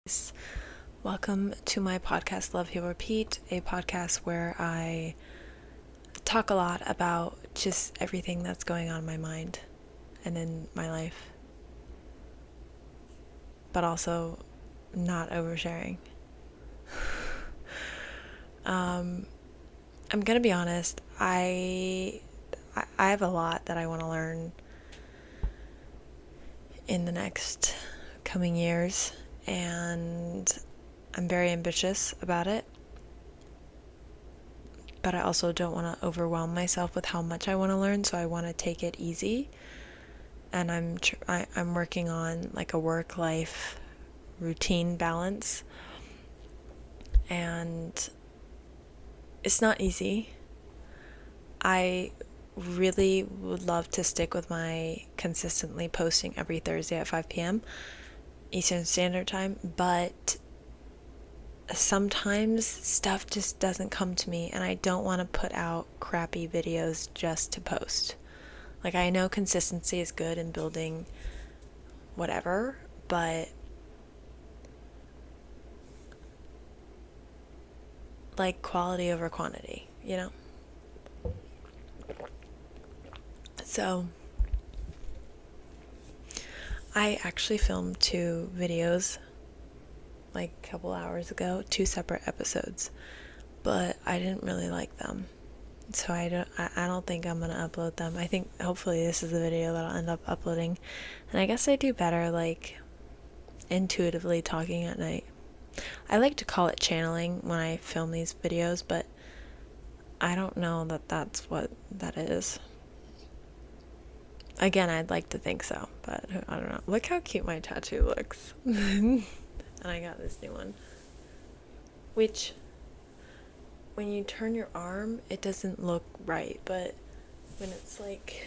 Guys. Welcome to my podcast, Love Heal Repeat, a podcast where I talk a lot about just everything that's going on in my mind and in my life, but also not oversharing. I'm gonna be honest, I have a lot that I want to learn in the next coming years, and I'm very ambitious about it, but I also don't want to overwhelm myself with how much I want to learn, so I want to take it easy. And I'm working on like a work-life routine balance, and it's not easy. I really would love to stick with my consistently posting every Thursday at 5 p.m. Eastern Standard Time, but sometimes stuff just doesn't come to me, and I don't want to put out crappy videos just to post. Like, I know consistency is good in building whatever, but like quality over quantity, you know? So I actually filmed 2 videos like a couple hours ago, 2 separate episodes, but I didn't really like them. So I don't think I'm gonna upload them. I think hopefully this is the video that I'll end up uploading. And I guess I do better like intuitively talking at night. I like to call it channeling when I film these videos, but I don't know that that's what that is. Again, I'd like to think so, but I don't know. Look how cute my tattoo looks. And I got this new one, which when you turn your arm, it doesn't look right, but when it's like,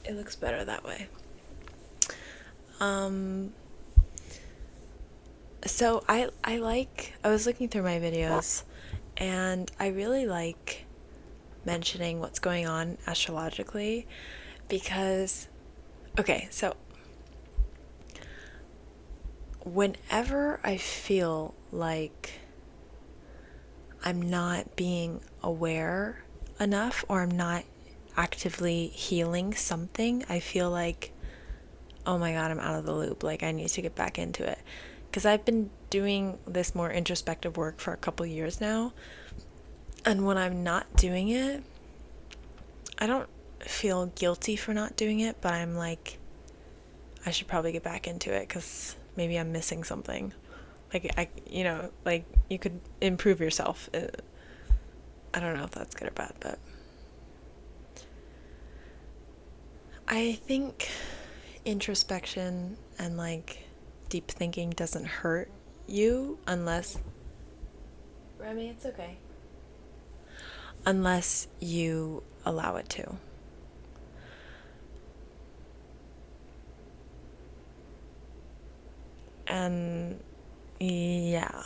it looks better that way. So I was looking through my videos, and I really like mentioning what's going on astrologically, because, okay, so whenever I feel like I'm not being aware enough, or I'm not actively healing something, I feel like, oh my god, I'm out of the loop, like I need to get back into it. Because I've been doing this more introspective work for a couple years now, and when I'm not doing it, I don't feel guilty for not doing it, but I'm like, I should probably get back into it because maybe I'm missing something. Like, like you could improve yourself. I don't know if that's good or bad, but I think introspection and like deep thinking doesn't hurt you unless, Remy, it's okay, unless you allow it to. And yeah.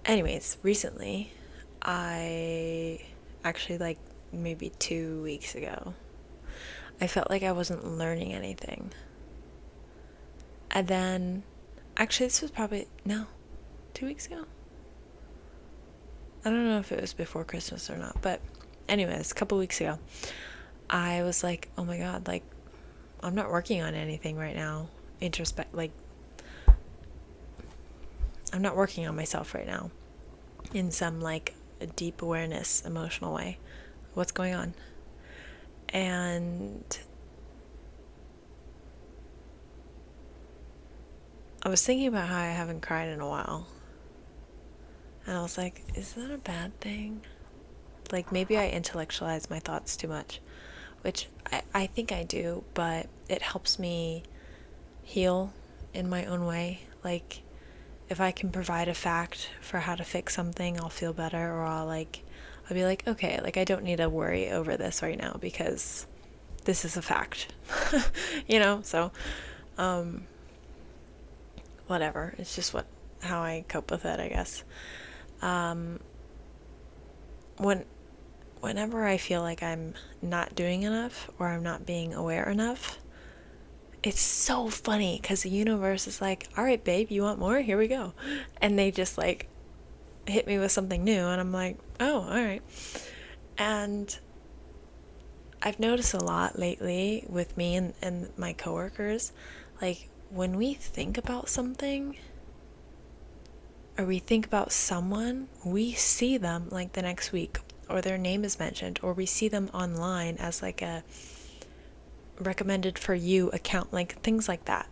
Anyways, recently, I actually, like maybe 2 weeks ago, I felt like I wasn't learning anything. And then, actually, this was probably, no, 2 weeks ago? I don't know if it was before Christmas or not, but anyways, a couple weeks ago, I was like, oh my god, like, I'm not working on anything right now. Like, I'm not working on myself right now in some like a deep awareness, emotional way. What's going on? And I was thinking about how I haven't cried in a while. And I was like, is that a bad thing? Like, maybe I intellectualize my thoughts too much, which I think I do, but it helps me heal in my own way. Like, if I can provide a fact for how to fix something, I'll feel better, or I'll be like, okay, like I don't need to worry over this right now because this is a fact. So whatever. It's just how I cope with it, I guess. Whenever I feel like I'm not doing enough or I'm not being aware enough, it's so funny because the universe is like, all right, babe, you want more? Here we go. And they just like hit me with something new, and I'm like, oh, all right. And I've noticed a lot lately with me and my coworkers, like when we think about something or we think about someone, we see them like the next week, or their name is mentioned, or we see them online as like a recommended for you account, like things like that.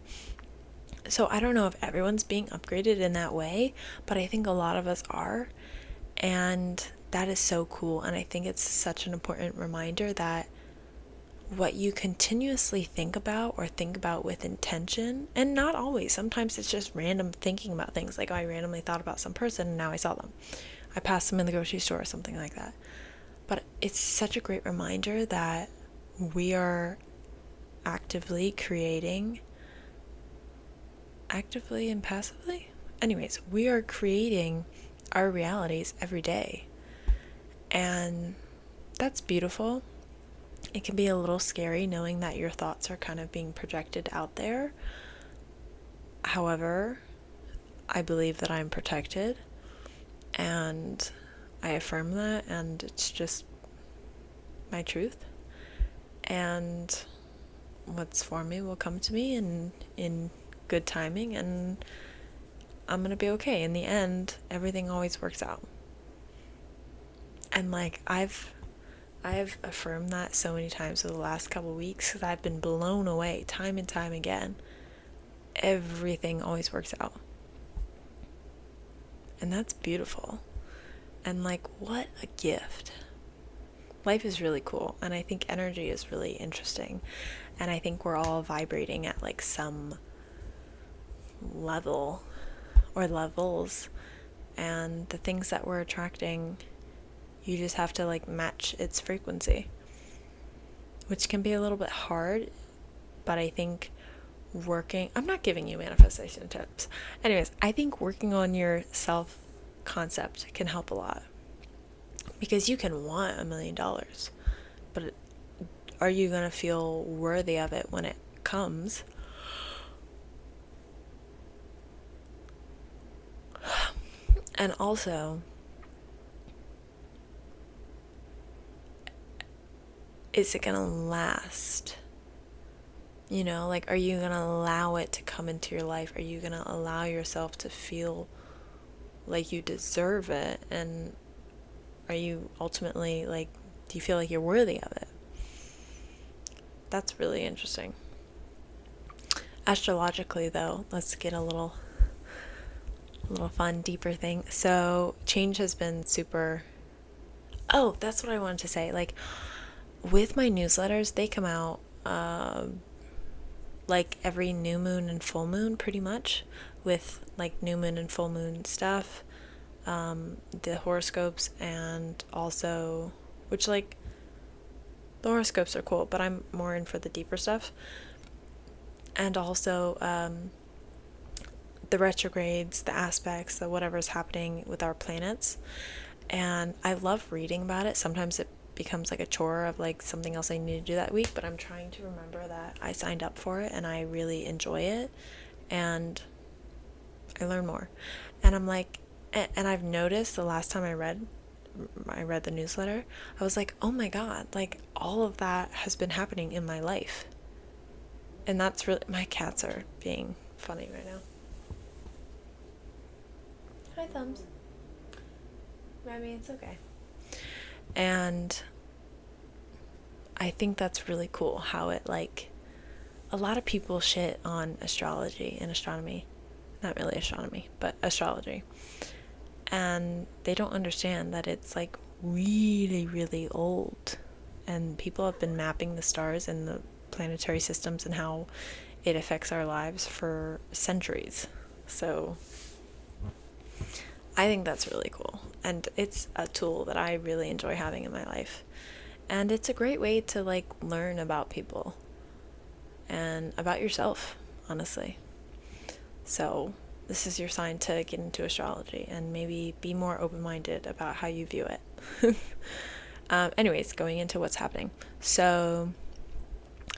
So I don't know if everyone's being upgraded in that way, but I think a lot of us are. And that is so cool. And I think it's such an important reminder that what you continuously think about or think about with intention, and not always, sometimes it's just random thinking about things, like, oh, I randomly thought about some person and now I saw them. I passed them in the grocery store or something like that. But it's such a great reminder that we are actively creating, actively and passively? Anyways, we are creating our realities every day. And that's beautiful. It can be a little scary knowing that your thoughts are kind of being projected out there. However, I believe that I'm protected, and I affirm that, and it's just my truth. And what's for me will come to me in good timing, and I'm gonna be okay. In the end, everything always works out. And like I've affirmed that so many times over the last couple of weeks because I've been blown away time and time again. Everything always works out. And that's beautiful. And like, what a gift. Life is really cool, and I think energy is really interesting. And I think we're all vibrating at like some level or levels, and the things that we're attracting, you just have to like match its frequency, which can be a little bit hard. But I think I'm not giving you manifestation tips. Anyways, I think working on your self concept can help a lot, because you can want $1 million, but are you going to feel worthy of it when it comes? And also, is it going to last? You know, like, are you going to allow it to come into your life? Are you going to allow yourself to feel like you deserve it? And are you ultimately, like, do you feel like you're worthy of it? That's really interesting. Astrologically, though, let's get a little fun, deeper thing. So change has been super... Oh, that's what I wanted to say. Like, with my newsletters, they come out like every new moon and full moon, pretty much, with like new moon and full moon stuff, the horoscopes, and also, which, like, the horoscopes are cool, but I'm more in for the deeper stuff. And also the retrogrades, the aspects, the whatever's happening with our planets. And I love reading about it. Sometimes it becomes like a chore of like something else I need to do that week, but I'm trying to remember that I signed up for it and I really enjoy it, and I learn more. And I'm like, and I've noticed the last time I read the newsletter, I was like, oh my god, like all of that has been happening in my life. And that's really... My cats are being funny right now. Hi, Thumbs. I mean, it's okay. And I think that's really cool how it, like, a lot of people shit on astrology and astronomy. Not really astronomy, but astrology. And they don't understand that it's like really, really old. And people have been mapping the stars and the planetary systems and how it affects our lives for centuries. So I think that's really cool, and it's a tool that I really enjoy having in my life, and it's a great way to like learn about people and about yourself, honestly. So this is your sign to get into astrology and maybe be more open-minded about how you view it. Anyways, going into what's happening. So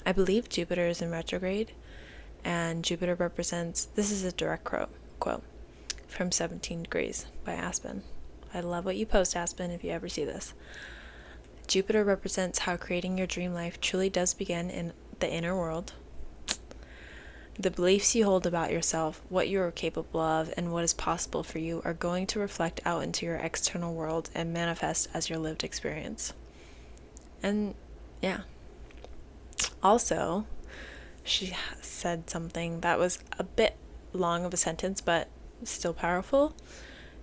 I believe Jupiter is in retrograde, and Jupiter represents, this is a direct quote from 17 Degrees by Aspen. I love what you post, Aspen, if you ever see this. Jupiter represents how creating your dream life truly does begin in the inner world. The beliefs you hold about yourself, what you are capable of, and what is possible for you are going to reflect out into your external world and manifest as your lived experience. And yeah. Also, she said something that was a bit long of a sentence, but still powerful.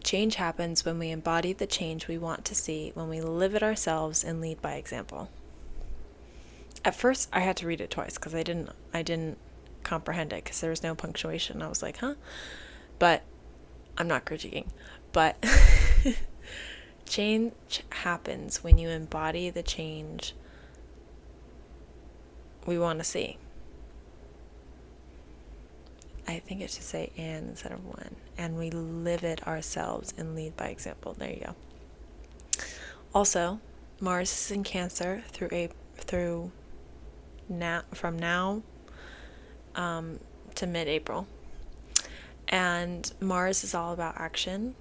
Change happens when we embody the change we want to see, when we live it ourselves and lead by example. At first, I had to read it twice because I didn't comprehend it because there was no punctuation. I was like, huh? But I'm not critiquing. But change happens when you embody the change we want to see. I think it should say and instead of when. And we live it ourselves and lead by example. There you go. Also, Mars is in Cancer from now to mid-April. And Mars is all about action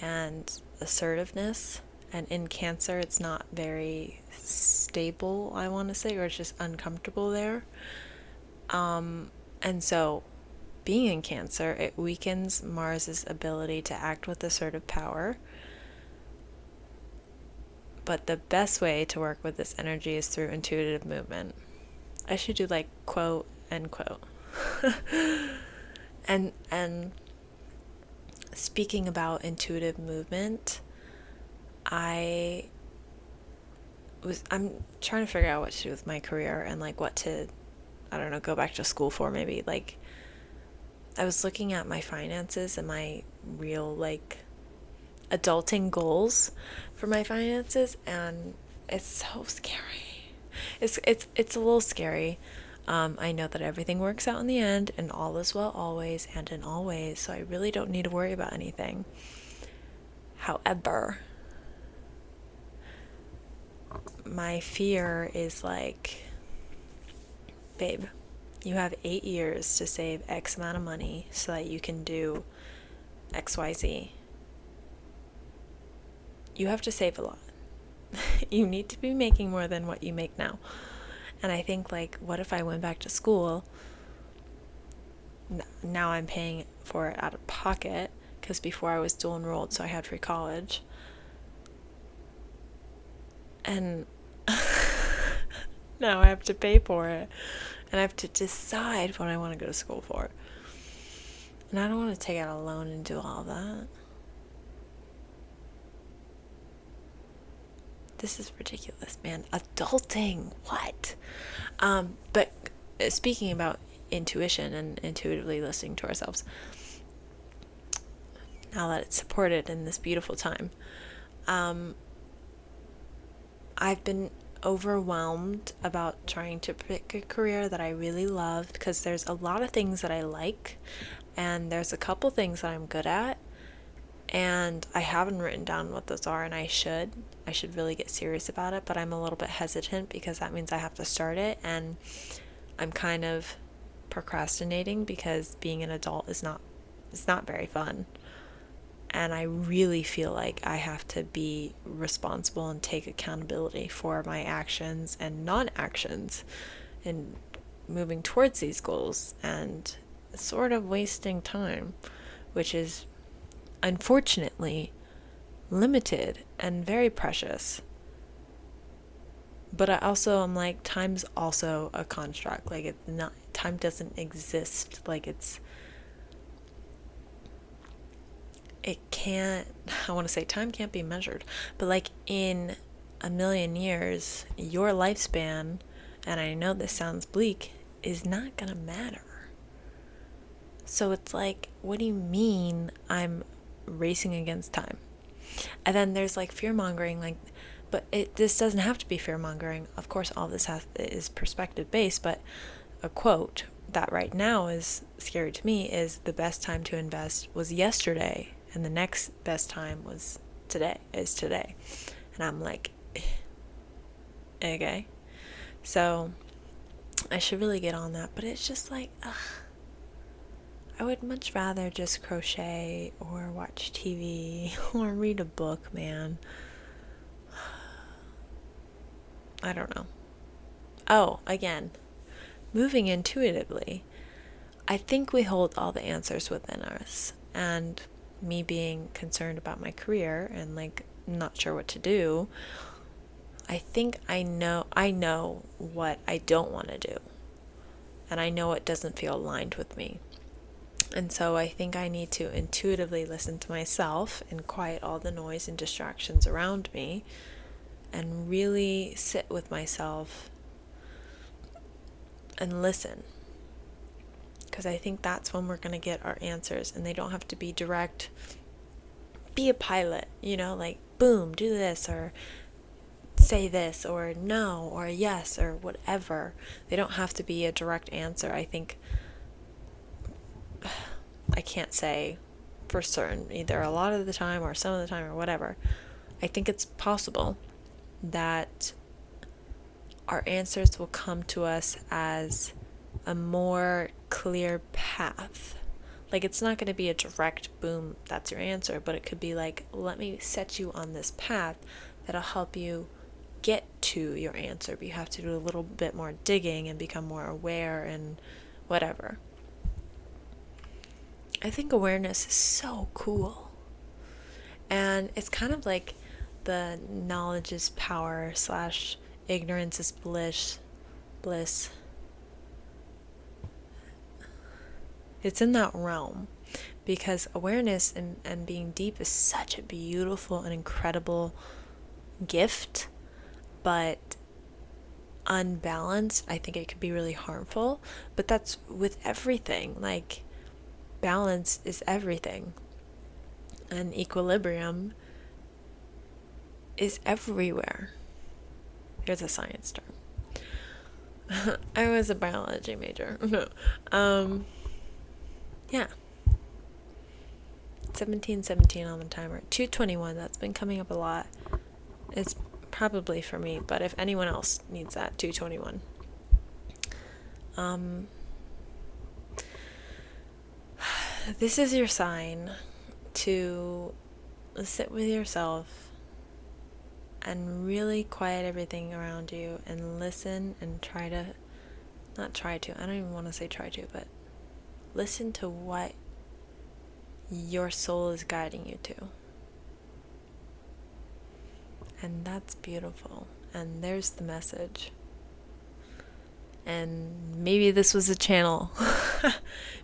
and assertiveness. And in Cancer, it's not very stable, I want to say, or it's just uncomfortable there. And so being in Cancer, it weakens Mars's ability to act with assertive power. But the best way to work with this energy is through intuitive movement. I should do like quote, end quote. and speaking about intuitive movement, I'm trying to figure out what to do with my career and like what to, I don't know, go back to school for maybe. Like, I was looking at my finances and my real like adulting goals for my finances, and it's so scary. It's a little scary. I know that everything works out in the end, and all is well always and in all ways, so I really don't need to worry about anything. However, my fear is like, babe, you have 8 years to save X amount of money so that you can do XYZ. You have to save a lot. You need to be making more than what you make now. And I think, like, what if I went back to school? Now I'm paying for it out of pocket, because before I was dual enrolled, so I had free college. And now I have to pay for it. And I have to decide what I want to go to school for. And I don't want to take out a loan and do all that. This is ridiculous, man. Adulting, what? But speaking about intuition and intuitively listening to ourselves, now that it's supported in this beautiful time, I've been overwhelmed about trying to pick a career that I really love, because there's a lot of things that I like, and there's a couple things that I'm good at, and I haven't written down what those are, and I should really get serious about it, but I'm a little bit hesitant because that means I have to start it, and I'm kind of procrastinating because being an adult it's not very fun. And I really feel like I have to be responsible and take accountability for my actions and non-actions in moving towards these goals, and sort of wasting time, which is unfortunately limited and very precious. But I also am like, time's also a construct. Like, it's not, time doesn't exist. Like, it can't, I want to say time can't be measured, but like in a million years, your lifespan, and I know this sounds bleak, is not gonna matter. So it's like, what do you mean I'm racing against time? And then there's like fear mongering, like, but this doesn't have to be fear mongering. Of course, all this is perspective based, but a quote that right now is scary to me is, the best time to invest was yesterday, and the next best time is today. And I'm like, okay. So I should really get on that, but it's just like, ugh. I would much rather just crochet or watch TV or read a book, man. I don't know. Oh, again, moving intuitively. I think we hold all the answers within us. And me being concerned about my career and like not sure what to do, I think I know what I don't want to do. And I know it doesn't feel aligned with me. And so I think I need to intuitively listen to myself and quiet all the noise and distractions around me and really sit with myself and listen. Because I think that's when we're going to get our answers, and they don't have to be direct. Be a pilot, like boom, do this or say this or no or yes or whatever. They don't have to be a direct answer. I think I can't say for certain, either a lot of the time or some of the time or whatever. I think it's possible that our answers will come to us as a more clear path. Like, it's not going to be a direct boom, that's your answer, but it could be like, let me set you on this path that'll help you get to your answer, but you have to do a little bit more digging and become more aware and whatever. I think awareness is so cool. And it's kind of like the knowledge is power / ignorance is bliss. It's in that realm, because awareness and being deep is such a beautiful and incredible gift, but unbalanced, I think it could be really harmful. But that's with everything. Like, balance is everything, and equilibrium is everywhere. Here's a science term. I was a biology major. No. Yeah. 1717 on the timer. 221, that's been coming up a lot. It's probably for me, but if anyone else needs that, 221. This is your sign to sit with yourself and really quiet everything around you and listen and I don't even want to say try to, but listen to what your soul is guiding you to. And that's beautiful. And there's the message. And maybe this was a channel.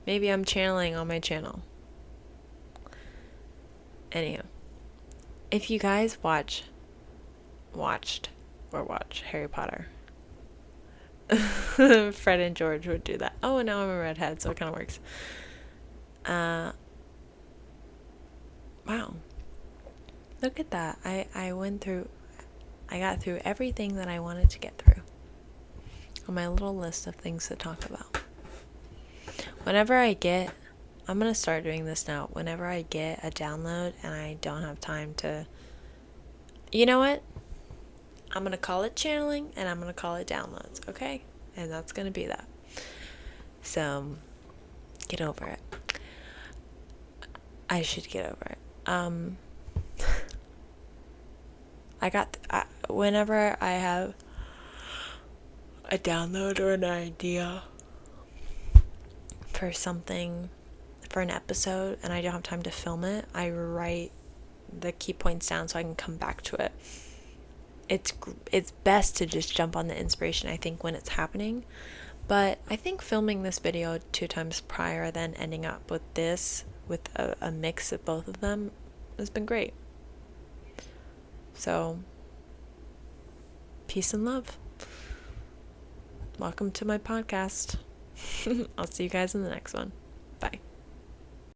Maybe I'm channeling on my channel. Anyhow, if you guys watch Harry Potter, Fred and George would do that. Oh, and now I'm a redhead, so it kind of works. Wow. Look at that. I got through everything that I wanted to get through on my little list of things to talk about. I'm going to start doing this now. Whenever I get a download and I don't have time to, you know what? I'm going to call it channeling and I'm going to call it downloads, okay? And that's going to be that. So, get over it. I should get over it. Whenever I have a download or an idea for something, for an episode, and I don't have time to film it, I write the key points down so I can come back to it. It's best to just jump on the inspiration, I think, when it's happening. But I think filming this video 2 times prior, then ending up with this, with a mix of both of them, has been great. So, peace and love. Welcome to my podcast. I'll see you guys in the next one.